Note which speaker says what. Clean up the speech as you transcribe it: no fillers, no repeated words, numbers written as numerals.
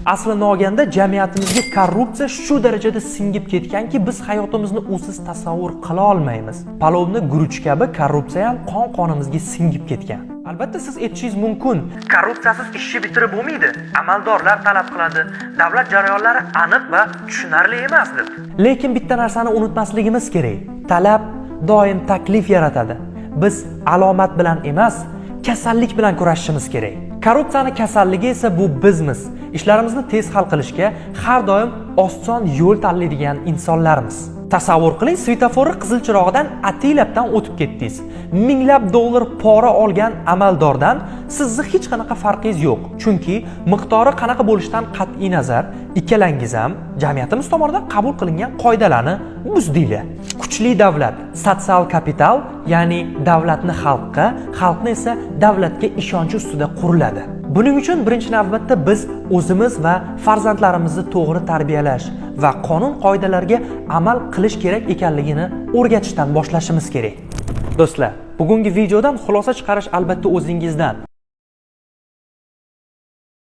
Speaker 1: Aslini olganda jamiyatimizga korrupsiya shu darajada singib ketganki, biz hayotimizni usiz tasavvur qila olmaymiz. Palovni guruch kabi korrupsiya ham qon-qonimizga singib ketgan. Albatta siz aytishingiz mumkin, korrupsiyasiz ishni bitirib bo'lmaydi. Amaldorlar talab qiladi, davlat jarayonlari aniq va tushunarli emas deb. Lekin bitta narsani unutmasligimiz kerak. Talab doim taklif yaratadi. Biz alomat bilan emas, kasallik bilan kurashishimiz kerak. Korrupsiyani kasalligi esa bu bizmiz. Ishlarimizni tez hal qilishga har doim oson yo'l tanlaydigan insonlarmiz. Tasavvur qiling, svetoforni qizil chirog'idan ataylabdan o'tib ketdingiz. Minglab dollar pora olgan amaldordan sizni hech qanaqa farqingiz yo'q. Chunki miqdori qanaqa bo'lishidan qat'iy nazar, ikkalangiz ham jamiyatimiz tomonidan qabul qilingan qoidalarni buzdinglar. Kuchli davlat, sotsial kapital, ya'ni davlatni xalqqa, xalqni esa davlatga ishonchi ustida quriladi. Buning uchun birinchi navbatda biz o'zimiz va farzandlarimizni to'g'ri tarbiyalash va qonun qoidalariga amal qilish kerak ekanligini o'rgatishdan boshlashimiz kerak. Do'stlar, bugungi videodan xulosa chiqarish albatta o'zingizdan.